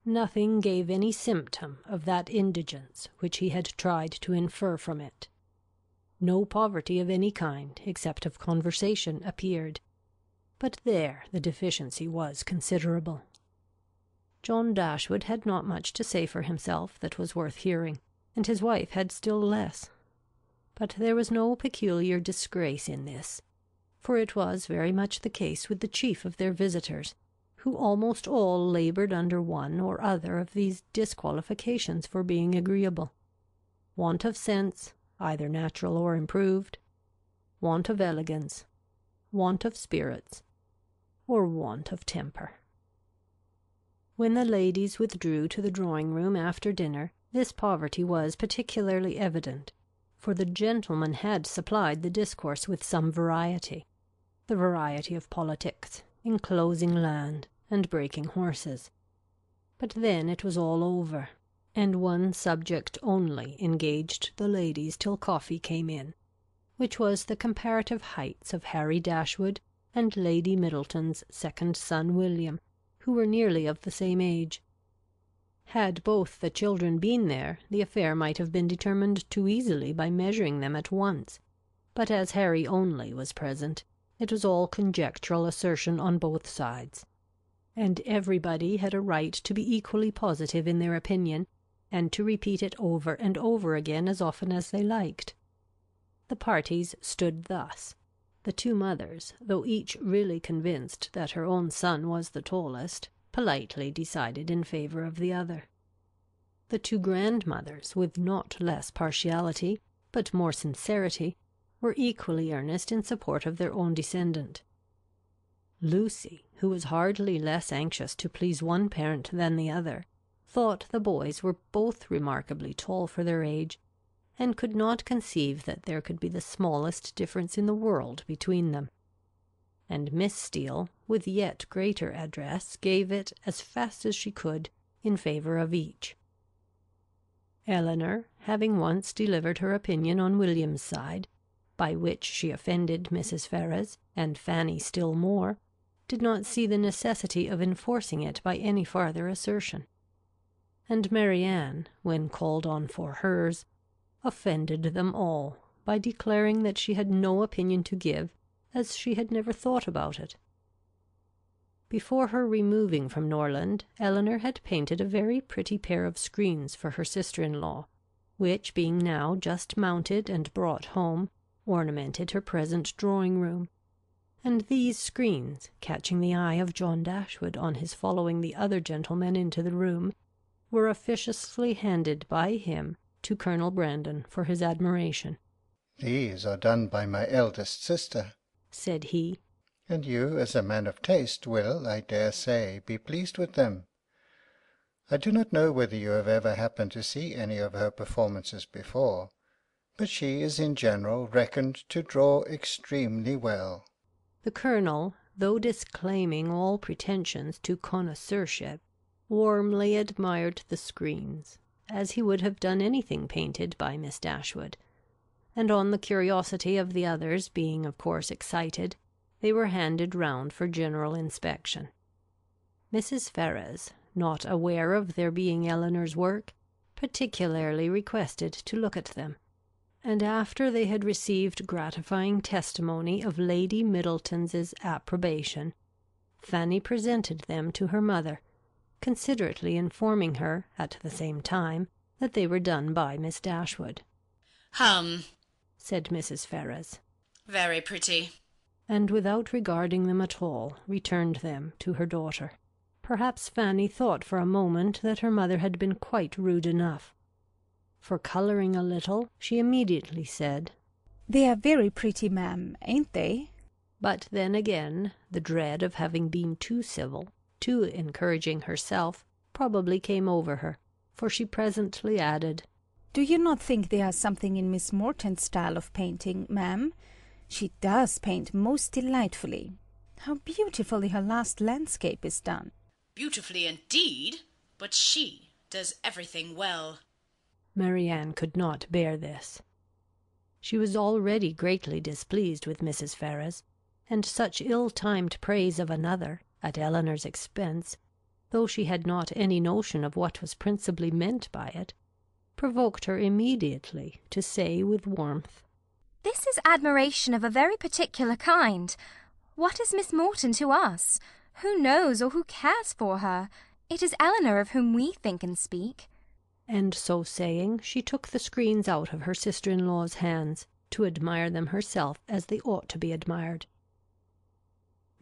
Nothing gave any symptom of that indigence which he had tried to infer from it. No poverty of any kind, except of conversation, appeared, but there the deficiency was considerable. John Dashwood had not much to say for himself that was worth hearing, and his wife had still less. But there was no peculiar disgrace in this, for it was very much the case with the chief of their visitors, who almost all laboured under one or other of these disqualifications for being agreeable: want of sense, either natural or improved; want of elegance; want of spirits; or want of temper. When the ladies withdrew to the drawing-room after dinner, this poverty was particularly evident, for the gentlemen had supplied the discourse with some variety, the variety of politics, enclosing land, and breaking horses. But then it was all over, and one subject only engaged the ladies till coffee came in, which was the comparative heights of Harry Dashwood and Lady Middleton's second son William, who were nearly of the same age. Had both the children been there, the affair might have been determined too easily by measuring them at once, but as Harry only was present, it was all conjectural assertion on both sides, and everybody had a right to be equally positive in their opinion, and to repeat it over and over again as often as they liked. The parties stood thus: the two mothers, though each really convinced that her own son was the tallest, politely decided in favour of the other. The two grandmothers, with not less partiality, but more sincerity, were equally earnest in support of their own descendant. Lucy, who was hardly less anxious to please one parent than the other, thought the boys were both remarkably tall for their age, and could not conceive that there could be the smallest difference in the world between them. And Miss Steele, with yet greater address, gave it, as fast as she could, in favour of each. Eleanor, having once delivered her opinion on William's side, by which she offended Mrs. Ferrars, and Fanny still more, did not see the necessity of enforcing it by any farther assertion. And Marianne, when called on for hers, offended them all by declaring that she had no opinion to give, as she had never thought about it. Before her removing from Norland, Eleanor had painted a very pretty pair of screens for her sister-in-law, which, being now just mounted and brought home, ornamented her present drawing-room, and these screens, catching the eye of John Dashwood on his following the other gentlemen into the room, were officiously handed by him to Colonel Brandon for his admiration. "These are done by my eldest sister," said he, "and you, as a man of taste, will, I dare say, be pleased with them. I do not know whether you have ever happened to see any of her performances before, but she is in general reckoned to draw extremely well." The Colonel, though disclaiming all pretensions to connoisseurship, warmly admired the screens, as he would have done anything painted by Miss Dashwood, and on the curiosity of the others being of course excited, they were handed round for general inspection. Mrs. Ferrars, not aware of their being Eleanor's work, particularly requested to look at them, and after they had received gratifying testimony of Lady Middleton's approbation, Fanny presented them to her mother, considerately informing her, at the same time, that they were done by Miss Dashwood. Said Mrs. Ferrars. "Very pretty." And without regarding them at all, returned them to her daughter. Perhaps Fanny thought for a moment that her mother had been quite rude enough, for, colouring a little, she immediately said, "They are very pretty, ma'am, ain't they?" But then again, the dread of having been too civil, too encouraging herself, probably came over her, for she presently added, "Do you not think they are something in Miss Morton's style of painting, ma'am? She does paint most delightfully. How beautifully her last landscape is done." "Beautifully indeed, but she does everything well." Marianne could not bear this. She was already greatly displeased with Mrs. Ferrars, and such ill-timed praise of another, at Eleanor's expense, though she had not any notion of what was principally meant by it, provoked her immediately to say with warmth, "This is admiration of a very particular kind. What is Miss Morton to us? Who knows or who cares for her? It is Eleanor of whom we think and speak." And so saying, she took the screens out of her sister-in-law's hands, to admire them herself as they ought to be admired.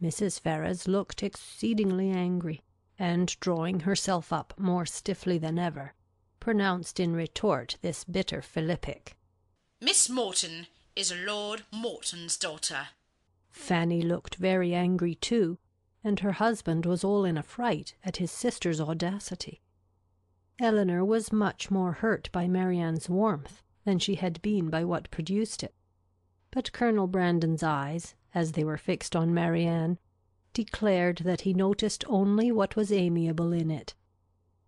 Mrs. Ferrars looked exceedingly angry, and drawing herself up more stiffly than ever, pronounced in retort this bitter philippic: "Miss Morton is Lord Morton's daughter." Fanny looked very angry too, and her husband was all in a fright at his sister's audacity. Eleanor was much more hurt by Marianne's warmth than she had been by what produced it, but Colonel Brandon's eyes, as they were fixed on Marianne, declared that he noticed only what was amiable in it,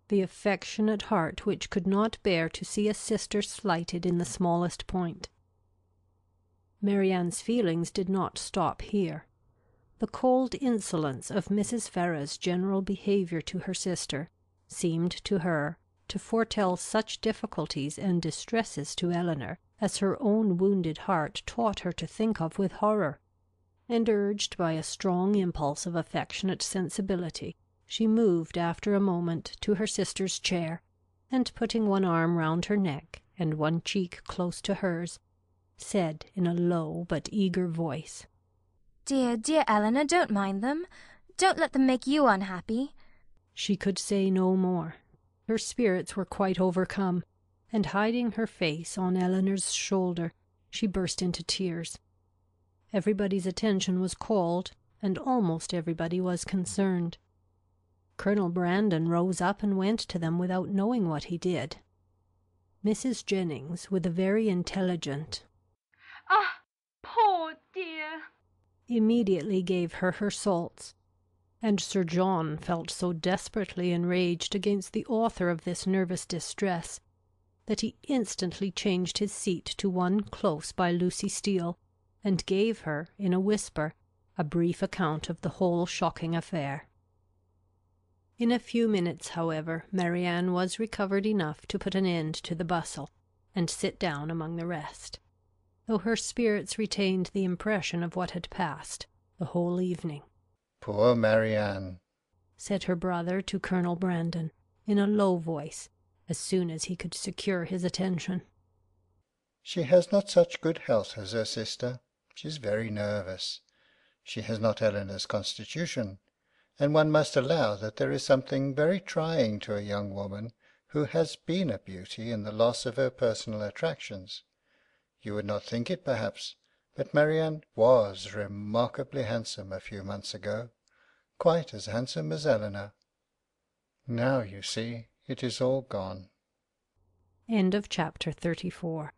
the affectionate heart which could not bear to see a sister slighted in the smallest point. Marianne's feelings did not stop here. The cold insolence of Mrs. Ferrars's general behaviour to her sister seemed to her to foretell such difficulties and distresses to Eleanor as her own wounded heart taught her to think of with horror, and urged by a strong impulse of affectionate sensibility, she moved after a moment to her sister's chair, and putting one arm round her neck and one cheek close to hers, said in a low but eager voice, "Dear, dear Eleanor, don't mind them. Don't let them make you unhappy." She could say no more. Her spirits were quite overcome, and hiding her face on Eleanor's shoulder, she burst into tears. Everybody's attention was called, and almost everybody was concerned. Colonel Brandon rose up and went to them without knowing what he did. Mrs. Jennings, with a very intelligent "Ah, poor dear," immediately gave her salts, and Sir John felt so desperately enraged against the author of this nervous distress that he instantly changed his seat to one close by Lucy Steele, and gave her, in a whisper, a brief account of the whole shocking affair. In a few minutes, however, Marianne was recovered enough to put an end to the bustle, and sit down among the rest, though her spirits retained the impression of what had passed the whole evening. "Poor Marianne," said her brother to Colonel Brandon, in a low voice, as soon as he could secure his attention. "She has not such good health as her sister. She is very nervous. She has not Eleanor's constitution, and one must allow that there is something very trying to a young woman who has been a beauty in the loss of her personal attractions. You would not think it, perhaps, but Marianne was remarkably handsome a few months ago, quite as handsome as Eleanor. Now, you see, it is all gone." End of chapter 34.